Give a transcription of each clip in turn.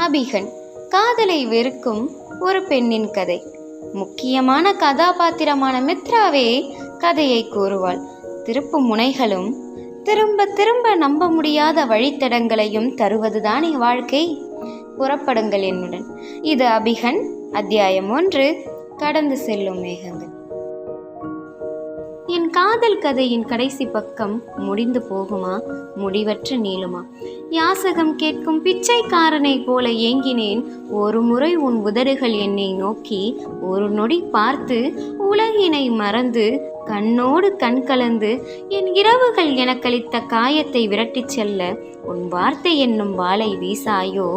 அபிகன், காதலை வெறுக்கும் ஒரு பெண்ணின் கதை. முக்கியமான கதாபாத்திரமான மித்ராவே கதையை கூறுவாள். திருப்பு முனைகளும் திரும்ப திரும்ப நம்ப முடியாத வழித்தடங்களையும் தருவதுதானே வாழ்க்கை. புறப்படுங்கள் என்னுடன். இது அபிகன், அத்தியாயம் 1, கடந்து செல்லும் மேகங்கள். என் காதல் கதையின் கடைசி பக்கம் முடிந்து போகுமா, முடிவற்று நீளுமா? யாசகம் கேட்கும் பிச்சைக்காரனை போல ஏங்கினேன். ஒரு முறை உன் உதடுகள் என்னை நோக்கி ஒரு நொடி பார்த்து உலகினை மறந்து கண்ணோடு கண் கலந்து என் இரவுகள் எனக்களித்த காயத்தை விரட்டிச் செல்ல உன் வார்த்தை என்னும் வாளை வீசாயோ,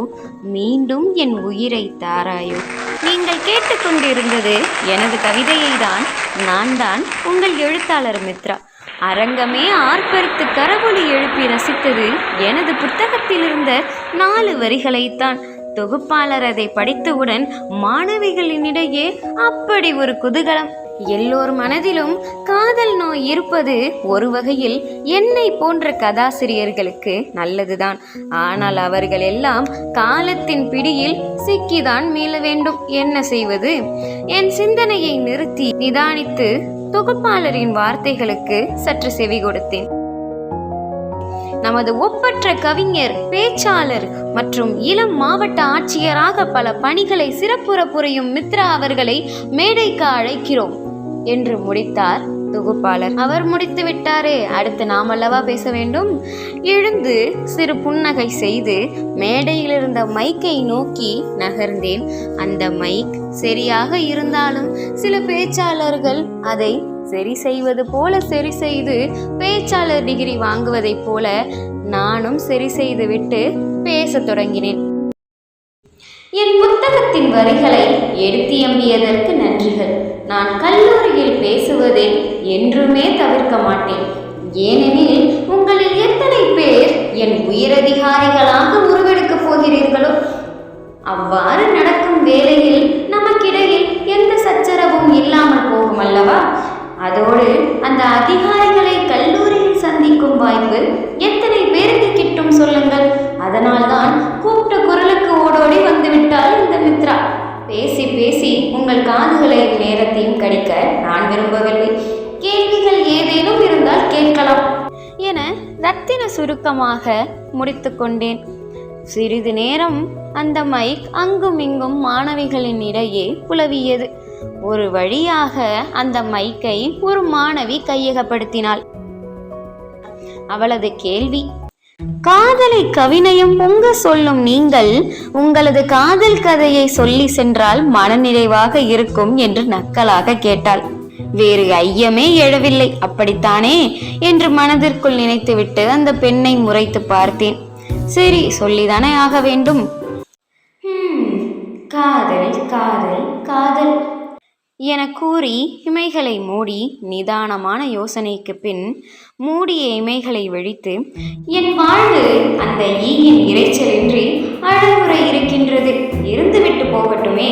மீண்டும் என் உயிரை தாராயோ. நீங்கள் கேட்டுக்கொண்டிருந்தது எனது கவிதையை தான். நான் தான் உங்கள் எழுத்தாளர் மித்ரா. அரங்கமே ஆர்ப்பரித்து கரவொலி எழுப்பி ரசித்தது எனது புத்தகத்தில் இருந்த 4 வரிகளைத்தான். தொகுப்பாளர் அதை படித்தவுடன் மாணவிகளினிடையே அப்படி ஒரு குதூகலம். எல்லோர் மனதிலும் காதல் நோய் இருப்பது ஒரு வகையில் என்னை போன்ற கதாசிரியர்களுக்கு நல்லதுதான். ஆனால் அவர்கள் எல்லாம் காலத்தின் பிடியில் சிக்கிதான் மீள வேண்டும். என்ன செய்வது? என் சிந்தனையை நிறுத்தி நிதானித்து தொகுப்பாளரின் வார்த்தைகளுக்கு சற்று செவி கொடுத்தேன். நமது ஒப்பற்ற கவிஞர், பேச்சாளர் மற்றும் இளம் மாவட்ட ஆட்சியராக பல பணிகளை சிறப்புற புரியும் மித்ரா அவர்களை மேடைக்கு அழைக்கிறோம் என்று முடித்தார் தொகுப்பாளர். அவர் முடித்து விட்டாரே, அடுத்து நாம் அல்லவா பேச வேண்டும். எழுந்து சிறு புன்னகை செய்து மேடையில் இருந்த மைக்கை நோக்கி நகர்ந்தேன். அந்த மைக் சரியாக இருந்தாலும் சில பேச்சாளர்கள் அதை சரி செய்வது போல சரி செய்து பேச்சாளர் டிகிரி வாங்குவதைப் போல நானும் சரி செய்து விட்டு பேச தொடங்கினேன். என் புத்தகத்தின் வரிகளை எடுத்தியம்பியதற்கு நன்றிகள். நான் கல்லூரியில் பேசுவதை என்றுமே தவிர்க்க மாட்டேன். ஏனெனில் உங்களில் எத்தனை பேர் என் உயரதிகாரிகளாக உருவெடுக்கப் போகிறீர்களோ? அவ்வாறு நடக்கும் வேளையில் நமக்கிடையில் எந்த சச்சரவும் இல்லாமல் போகும் அல்லவா? அதோடு அந்த அதிகாரிகளை கல்லூரியில் சந்திக்கும் வாய்ப்பு எத்தனை பேருக்கு கிட்டும் சொல்லுங்கள். அதனால்தான் கூப்பிட்ட குரலுக்கு ஓடோடி வந்துவிட்டால் இந்த மித்ரா. பேசி பேசி உங்கள் காதுகளை நேரத்தையும் கடிக்க நான் விரும்பவில்லை. கேள்விகள் ஏதேனும் இருந்தால் கேட்கலாம் என ரத்தின சுருக்கமாக முடித்து கொண்டேன். சிறிது நேரம் அந்த மைக் அங்கும் இங்கும் மாணவிகளின் இடையே புலவியது. ஒரு வழியாக அந்த மைக்கை ஒரு மாணவி கையகப்படுத்தினாள். அவளது கேள்வி: காதலை கவினையும் பொங்க சொல்லும் நீங்கள் உங்களது காதல் கதையை சொல்லி சென்றால் மனநிறைவாக இருக்கும் என்று நக்கலாக கேட்டாள். வேறு ஐயமே எழவில்லை. அப்படித்தானே என்று மனதிற்குள் நினைத்துவிட்டு அந்த பெண்ணை முறைத்து பார்த்தேன். சரி, சொல்லிதானே ஆக வேண்டும். காதல் காதல் காதல் என கூறி இமைகளை மூடி நிதானமான யோசனைக்கு பின் மூடிய இமைகளை வெடித்து, என் வாழ்வு அந்த ஈயின் இறைச்சலின்றி அழகுறை இருக்கின்றது, இருந்துவிட்டு போகட்டுமே,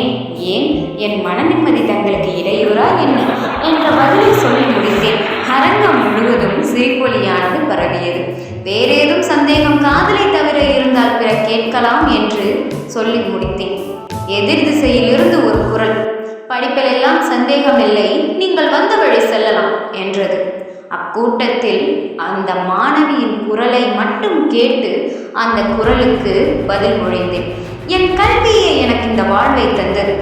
ஏன் என் மன நிம்மதி தங்களுக்கு இடையூறா என்ன என்ற பதிலை சொல்லி முடித்தேன். அரங்கம் முழுவதும் சிரிப்பொலியானது பரவியது. வேறேதும் சந்தேகம் காதலை தவிர இருந்தால் பிற கேட்கலாம் என்று சொல்லி முடித்தேன். எதிர் திசையிலிருந்து ஒரு குரல்: படிப்பிலெல்லாம் சந்தேகமில்லை, நீங்கள் வந்த வழி செல்லலாம் என்றது. அக்கூட்டத்தில் அந்த மாணவியின் குரலை மட்டும் கேட்டு அந்த குரலுக்கு பதில் மொழிந்தேன். என் கல்வியே எனக்கு இந்த வாழ்வை தந்தது.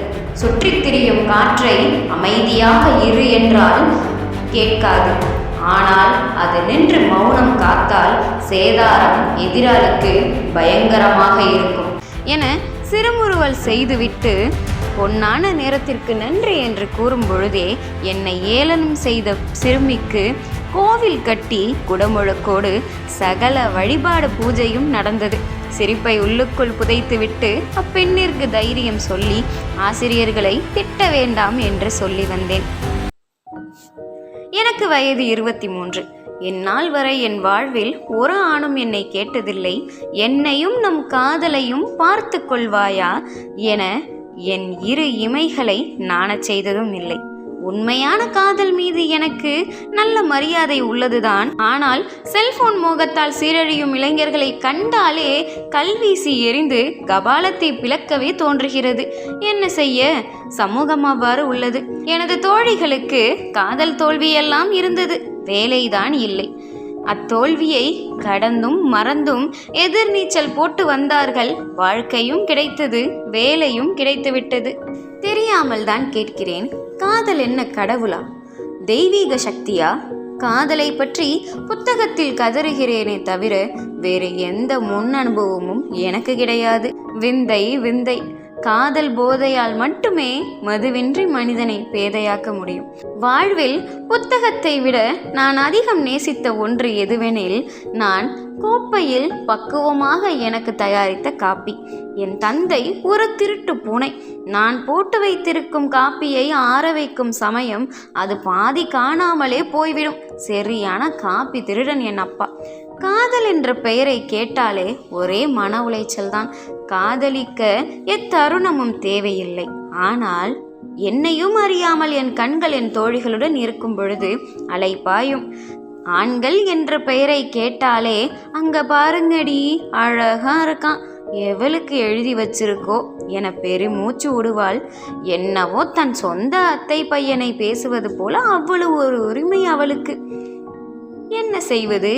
சுற்றித் திரியும் காற்றை அமைதியாக இரு என்றால் கேட்காது. ஆனால் அது நின்று மௌனம் காத்தால் சேதாரம் எதிராளிக்கு பயங்கரமாக இருக்கும் என சிறுமுறுவல் செய்துவிட்டு, பொன்னான நேரத்திற்கு நன்றி என்று கூறும் பொழுதே என்னை ஏளனம் செய்த சிறுமிக்கு கோவில் கட்டி குடமுழக்கோடு சகல வழிபாடு பூஜையும் நடந்தது. சிரிப்பை உள்ளுக்குள் புதைத்துவிட்டு அப்பெண்ணிற்கு தைரியம் சொல்லி ஆசிரியர்களை திட்ட வேண்டாம் என்று சொல்லி வந்தேன். எனக்கு வயது 23. என்னால் வரை என் வாழ்வில் ஒரு ஆணும் என்னை கேட்டதில்லை, என்னையும் நம் காதலையும் பார்த்து கொள்வாயா என என் இரு இமைகளை நாணச் செய்ததும் இல்லை. உண்மையான காதல் மீது எனக்கு நல்ல மரியாதை உள்ளதுதான். ஆனால் செல்போன் மோகத்தால் சீரழியும் இளைஞர்களை கண்டாலே கல்வீசி எறிந்து கபாலத்தை பிளக்கவே தோன்றுகிறது. என்ன செய்ய, சமூகம் அவ்வாறு உள்ளது. எனது தோழிகளுக்கு காதல் தோல்வியெல்லாம் இருந்தது, வேலைதான் இல்லை. அத்தோல்வியை கடந்தும் மறந்தும் எதிர்நீச்சல் போட்டு வந்தார்கள். வாழ்க்கையும் கிடைத்தது, வேலையும் கிடைத்துவிட்டது. தெரியாமல் தான் கேட்கிறேன், காதல் என்ன கடவுளா, தெய்வீக சக்தியா? காதலை பற்றி புத்தகத்தில் கதறுகிறேனே தவிர வேறு எந்த முன் அனுபவமும் எனக்கு கிடையாது. விந்தை விந்தை. காதல் போதையால் மட்டுமே மதுவின்றி மனிதனை பேதையாக்க முடியும். வாழ்வில் புத்தகத்தை விட நான் அதிகம் நேசித்த ஒன்று எதுவெனில், நான் கோப்பையில் பக்குவமாக எனக்கு தயாரித்த காப்பி. என் தந்தை ஒரு திருட்டு பூனை. நான் போட்டு வைத்திருக்கும் காப்பியை ஆற வைக்கும் சமயம் அது பாதி காணாமலே போய்விடும். சரியான காப்பி திருடன் என் அப்பா. காதல் என்ற பெயரை கேட்டாலே ஒரே மன உளைச்சல் தான். காதலிக்க எத்தருணமும் தேவையில்லை. ஆனால் என்னையும் அறியாமல் என் கண்கள் என் தோழிகளுடன் இருக்கும் பொழுது அலைபாயும். ஆண்கள் என்ற பெயரை கேட்டாலே அங்க பாருங்கடி அழகா இருக்கான், எவளுக்கு எழுதி வச்சிருக்கோ என பெருமூச்சு விடுவாள். என்னவோ தன் சொந்த அத்தை பையனை பேசுவது போல அவ்வளவு ஒரு உரிமை அவளுக்கு. என்ன செய்வது,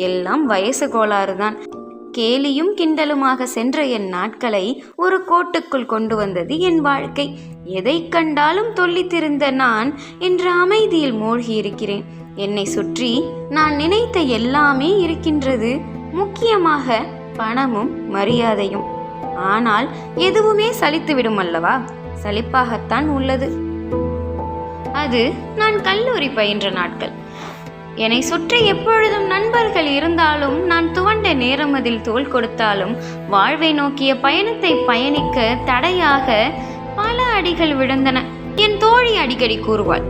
எல்லாம் வயசு கோளாறுதான். கேலியும் கிண்டலுமாக சென்ற என் நாட்களை ஒரு கோட்டுக்குள் கொண்டு வந்தது என் வாழ்க்கை. எதை கண்டாலும் தொல்லித்திருந்த நான் இன்று அமைதியில் மூழ்கி இருக்கிறேன். என்னை சுற்றி நான் நினைத்த எல்லாமே இருக்கின்றது, முக்கியமாக பணமும் மரியாதையும். ஆனால் எதுவுமே சலித்துவிடும் அல்லவா? சலிப்பாகத்தான் உள்ளது. அது நான் கல்லூரி பயின்ற நாட்கள். என்னை சுற்றி எப்பொழுதும் நண்பர்கள் இருந்தாலும், நான் துவண்ட நேரம் அதில் தோள் கொடுத்தாலும், வாழ்வை நோக்கிய பயணத்தை பயணிக்க தடையாக பல அடிகள் விழுந்தன. என் தோழி அடிக்கடி கூறுவாள்,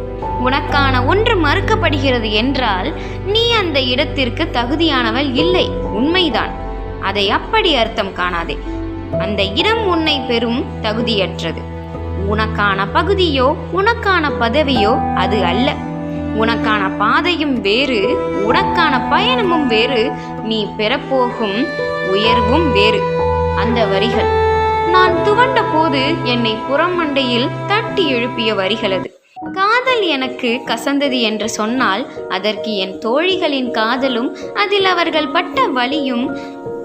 உனக்கான ஒன்று மறுக்கப்படுகிறது என்றால் நீ அந்த இடத்திற்கு தகுதியானவள் இல்லை. உண்மைதான், அதை அப்படி அர்த்தம் காணாதே. அந்த இடம் உன்னை பெறும் தகுதியற்றது. உனக்கான பகுதியோ உனக்கான பதவியோ அது அல்ல. உனக்கான பாதையும் வேறு, உனக்கான பயணமும் வேறு, நீ பெறப்போகும் உயர்வும் வேறு. அந்த வரிகள் நான் துவண்ட போது என்னை புறமண்டையில் தட்டி எழுப்பிய வரிகள் அது. காதல் எனக்கு கசந்தது என்று சொன்னால் அதற்கு என் தோழிகளின் காதலும் அதில் அவர்கள் பட்ட வலியும்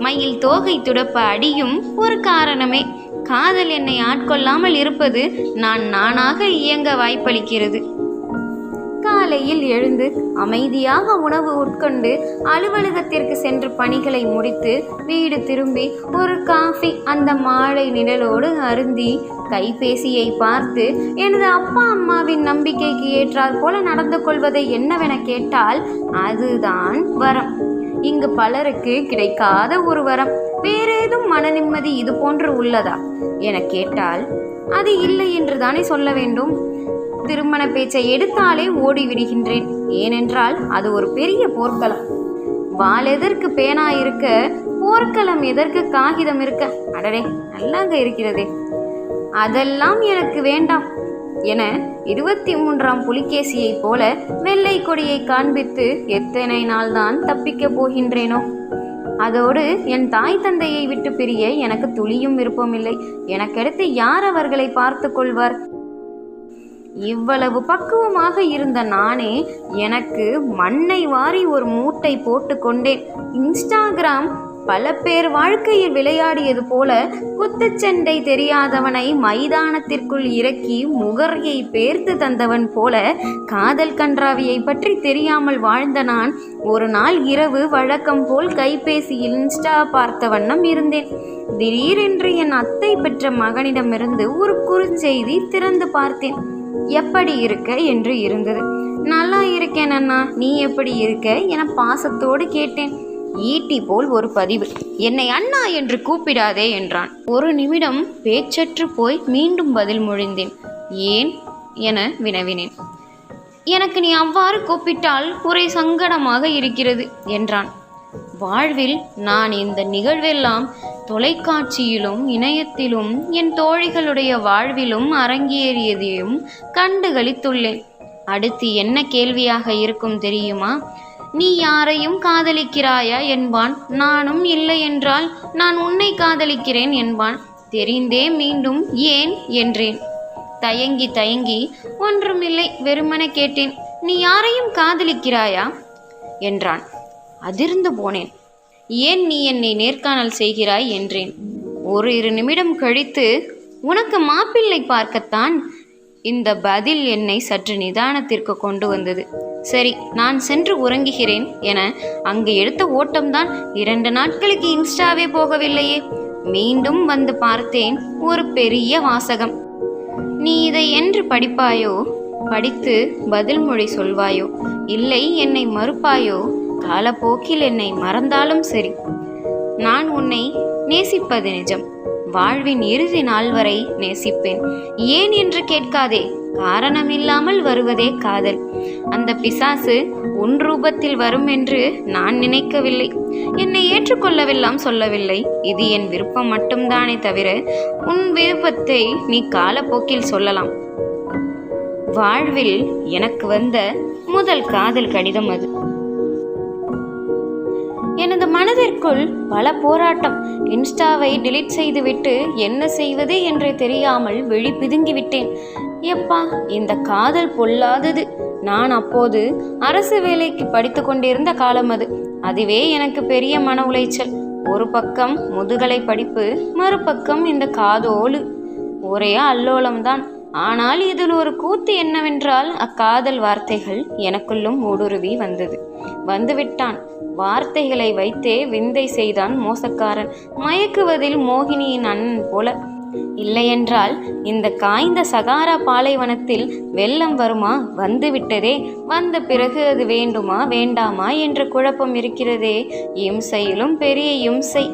மயில் தோகை துடப்ப அடியும் ஒரு காரணமே. காதல் என்னை ஆட்கொள்ளாமல் இருப்பது நான் நானாக இயங்க வாய்ப்பளிக்கிறது. காலையில் எழுந்து அமைதியாக உணவு உட்கொண்டு அலுவலகத்திற்கு சென்று பணிகளை முடித்து வீடு திரும்பி ஒரு காஃபி அந்த மாலை நிழலோடு அருந்தி கைபேசியை பார்த்து எனது அப்பா அம்மாவின் நம்பிக்கைக்கு ஏற்றாற் போல நடந்து கொள்வதை என்னவென கேட்டால் அதுதான் வரம். இங்கு பலருக்கு கிடைக்காத ஒரு வரம். வேறேதும் மன நிம்மதி இது போன்று உள்ளதா என கேட்டால் அது இல்லை என்று தானே சொல்ல வேண்டும். திருமண பேச்சை எடுத்தாலே ஓடிவிடுகின்றேன். ஏனென்றால் அது ஒரு பெரிய போர்க்களம். வாள் எதற்கு பேனா இருக்க, போர்க்களம் எதற்கு காகிதம் இருக்க? அடடே, நல்லாங்க இருக்கிறதே. அதெல்லாம் எனக்கு வேண்டாம் என 23ஆம் புலிகேசியைப் போல வெள்ளை கொடியை காண்பித்து எத்தனை நாள் தான் தப்பிக்கப் போகின்றேனோ. அதோடு என் தாய் தந்தையை விட்டு பிரிய எனக்கு துளியும் விருப்பமில்லை. எனக்கடுத்து யார் அவர்களை பார்த்து கொள்வார்? இவ்வளவு பக்குவமாக இருந்த நானே எனக்கு மண்ணை வாரி ஒரு மூட்டை போட்டு கொண்டேன். இன்ஸ்டாகிராம் பல பேர் வாழ்க்கையில் விளையாடியது போல குத்துச்சண்டை தெரியாதவனை மைதானத்திற்குள் இறக்கி முகர்யை பேர்த்து தந்தவன் போல காதல் கன்றாவியை பற்றி தெரியாமல் வாழ்ந்த நான் ஒரு நாள் இரவு வழக்கம் போல் கைபேசியில் இன்ஸ்டா பார்த்த வண்ணம் இருந்தேன். திடீரென்று என் அத்தை பெற்ற மகனிடமிருந்து ஒரு குறுஞ்செய்தி திறந்து பார்த்தேன். எப்படி இருக்க என்று இருந்தது. நல்லா இருக்கேன் அண்ணா, நீ எப்படி இருக்க என பாசத்தோடு கேட்டேன். ஈட்டி போல் ஒரு பதிவு. என்னை அண்ணா என்று கூப்பிடாதே என்றான். ஒரு நிமிடம் பேச்சற்று போய் மீண்டும் பதில் மொழிந்தேன். ஏன் என வினவினேன். எனக்கு நீ அவ்வாறு கூப்பிட்டால் ஒரே சங்கடமாக இருக்கிறது என்றான். வாழ்வில் நான் இந்த நிகழ்வெல்லாம் தொலைக்காட்சியிலும் இணையத்திலும் என் தோழிகளுடைய வாழ்விலும் அரங்கேறியதையும் கண்டு களித்துள்ளேன். அடுத்து என்ன கேள்வியாக இருக்கும் தெரியுமா? நீ யாரையும் காதலிக்கிறாயா என்பான். நானும் இல்லை என்றால் நான் உன்னை காதலிக்கிறேன் என்பான். தெரிந்தே மீண்டும் ஏன் என்றேன். தயங்கி தயங்கி ஒன்றுமில்லை, வெறுமனே கேட்டேன், நீ யாரையும் காதலிக்கிறாயா என்றான். அதிர்ந்து போனேன். ஏன் நீ என்னை நேர்காணல் செய்கிறாய் என்றேன். 1-2 நிமிடம் கழித்து, உனக்கு மாப்பிள்ளை பார்க்கத்தான். இந்த பதில் என்னை சற்று நிதானத்திற்கு கொண்டு வந்தது. சரி, நான் சென்று உறங்குகிறேன் என அங்கு எடுத்த ஓட்டம்தான் 2 நாட்களுக்கு இன்ஸ்டாவே போகவில்லையே. மீண்டும் வந்து பார்த்தேன். ஒரு பெரிய வாசகம். நீ இதை என்று படிப்பாயோ, படித்து பதில் மொழி சொல்வாயோ, இல்லை என்னை மறுப்பாயோ, காலப்போக்கில் என்னை மறந்தாலும் சரி, நான் உன்னை நேசிப்பது நிஜம். வாழ்வின் இறுதி நாள் வரை நேசிப்பேன். ஏன் என்று கேட்காதே, காரணமில்லாமல் வருவதே காதல். அந்த பிசாசு உன் ரூபத்தில் வரும் என்று நான் நினைக்கவில்லை. என்னை ஏற்றுக்கொள்ளவெல்லாம் சொல்லவில்லை. இது என் விருப்பம் மட்டும்தானே தவிர உன் விருப்பத்தை நீ காலப்போக்கில் சொல்லலாம். வாழ்வில் எனக்கு வந்த முதல் காதல் கடிதம் அது. எனது மனதிற்குள் பல போராட்டம். இன்ஸ்டாவை டிலீட் செய்துவிட்டு என்ன செய்வது என்று தெரியாமல் விழி பிதுங்கிவிட்டேன். எப்பா, இந்த காதல் பொல்லாதது. நான் அப்போது அரசு வேலைக்கு படித்து கொண்டிருந்த காலம் அது. அதுவே எனக்கு பெரிய மன உளைச்சல். ஒரு பக்கம் முதுகலை படிப்பு, மறுபக்கம் இந்த காதோடு. ஒரே அல்லோலம்தான். ஆனால் இதில் ஒரு கூத்து என்னவென்றால், அக்காதல் வார்த்தைகள் எனக்குள்ளும் ஊடுருவி வந்துவிட்டான். வார்த்தைகளை வைத்தே விந்தை செய்தான் மோசக்காரன். மயக்குவதில் மோகினியின் அண்ணன் போல. இல்லையென்றால் இந்த காய்ந்த சகாரா பாலைவனத்தில் வெள்ளம் வருமா? வந்துவிட்டதே. வந்த பிறகு அது வேண்டுமா வேண்டாமா என்ற குழப்பம் இருக்கிறதே. இம்சையிலும் பெரிய இம்சை.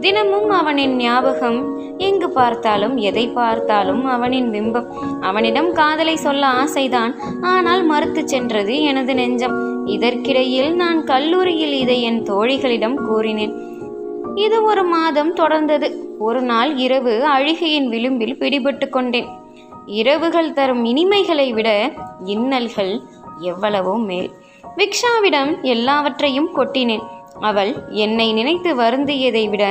தினமும் அவனின் ஞாபகம். எங்கு பார்த்தாலும் எதை பார்த்தாலும் அவனின் பிம்பம். அவனிடம் காதலை சொல்ல ஆசைதான். ஆனால் மறுத்து சென்றது எனது நெஞ்சம். இதற்கிடையில் நான் கல்லூரியில் இதை என் தோழிகளிடம் கூறினேன். இது 1 மாதம் தொடர்ந்தது. ஒரு நாள் இரவு அழுகையின் விளிம்பில் பிடிபட்டு கொண்டேன். இரவுகள் தரும் இனிமைகளை விட இன்னல்கள் எவ்வளவோ மேல். விக்ஷாவிடம் எல்லாவற்றையும் கொட்டினேன். அவள் என்னை நினைத்து வருந்தியதை விட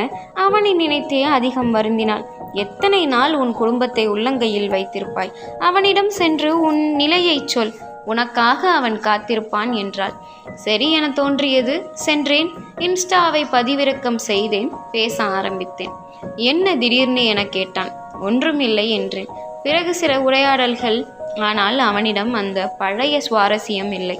அவனை நினைத்தே அதிகம் வருந்தினாள். எத்தனை நாள் உன் குடும்பத்தை உள்ளங்கையில் வைத்திருப்பாய்? அவனிடம் சென்று உன் நிலையை சொல், உனக்காக அவன் காத்திருப்பான் என்றாள். சரி என தோன்றியது. சென்றேன். இன்ஸ்டாவை பதிவிறக்கம் செய்தேன். பேச ஆரம்பித்தேன். என்ன திடீர்னு என கேட்டான். ஒன்றுமில்லை என்றேன். பிறகு சில உரையாடல்கள். ஆனால் அவனிடம் அந்த பழைய சுவாரஸ்யம் இல்லை.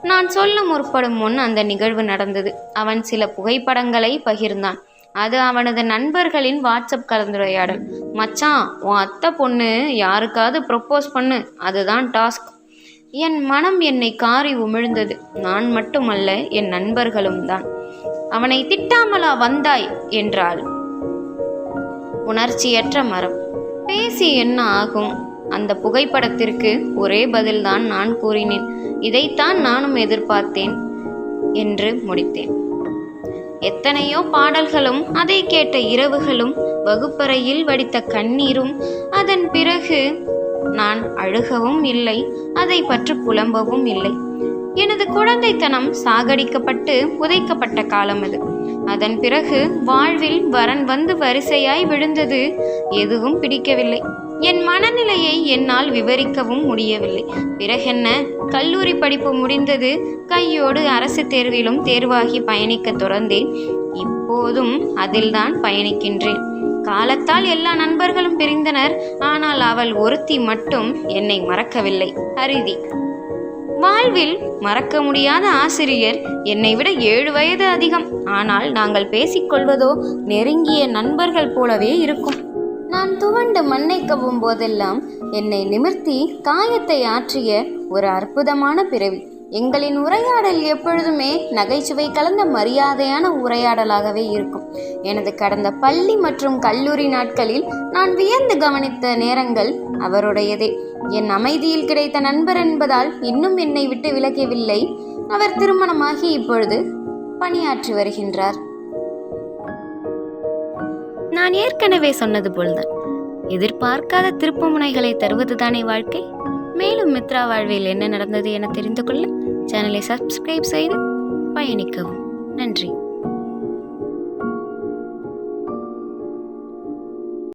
நான் சொல்ல முற்படும் முன் அந்த நிகழ்வு நடந்தது. அவன் சில புகைப்படங்களை பகிர்ந்தான். அது அவனது நண்பர்களின் வாட்ஸ்அப் கலந்துரையாடல். மச்சான், உன் அத்தை பொண்ணு யாருக்காவது ப்ரொப்போஸ் பண்ணு, அதுதான் டாஸ்க். என் மனம் என்னை காரி உமிழ்ந்தது. நான் மட்டுமல்ல, என் நண்பர்களும் தான். அவனை திட்டாமலா வந்தாய் என்றாள். உணர்ச்சியற்ற மரம். பேசி என்ன ஆகும்? அந்த புகைப்படத்திற்கு ஒரே பதில்தான் நான் கூறினேன். இதைத்தான் நானும் எதிர்பார்த்தேன் என்று முடித்தேன். எத்தனையோ பாடல்களும், அதை கேட்ட இரவுகளும், வகுப்பறையில் வடித்த கண்ணீரும். அதன் பிறகு நான் அழுகவும் இல்லை, அதை பற்றி புலம்பவும் இல்லை. எனது குழந்தைத்தனம் சாகடிக்கப்பட்டு புதைக்கப்பட்ட காலம் அது. அதன் பிறகு வாழ்வில் வரன் வந்து வரிசையாய் விழுந்தது. எதுவும் பிடிக்கவில்லை. என் மனநிலையை என்னால் விவரிக்கவும் முடியவில்லை. பிறகென்ன, கல்லூரி படிப்பு முடிந்தது. கையோடு அரசு தேர்விலும் தேர்வாகி பயணிக்க தொடர்ந்தேன். இப்போதும் அதில்தான் பயணிக்கின்றேன். காலத்தால் எல்லா நண்பர்களும் பிரிந்தனர். ஆனால் அவள் ஒருத்தி மட்டும் என்னை மறக்கவில்லை. ஹரிதி. வாழ்வில் மறக்க முடியாத ஆசிரியர். என்னை விட 7 வயது அதிகம். ஆனால் நாங்கள் பேசிக்கொள்வதோ நெருங்கிய நண்பர்கள் போலவே இருக்கும். நான் துவண்டு மண்ணை கவ்வும் போதெல்லாம் என்னை நிமிர்த்தி காயத்தை ஆற்றிய ஒரு அற்புதமான பிறவி. எங்களின் உரையாடல் எப்பொழுதுமே நகைச்சுவை கலந்த மரியாதையான உரையாடலாகவே இருக்கும். எனது கடந்த பள்ளி மற்றும் கல்லூரி நாட்களில் நான் வியந்து கவனித்த நேரங்கள் அவருடையதே. என் அமைதியில் கிடைத்த நண்பர் என்பதால் இன்னும் என்னை விட்டு விலகவில்லை. அவர் திருமணமாகி இப்பொழுது பணியாற்றி வருகின்றார். நான் ஏற்கனவே சொன்னது போல்தான், எதிர்பார்க்காத திருப்புமுனைகளை தருவதுதானே வாழ்க்கை. மேலும் மித்ரா வாழ்வில் என்ன நடந்தது என தெரிந்து கொள்ள சேனலை சப்ஸ்கிரைப் செய்து பயணிக்கவும். நன்றி.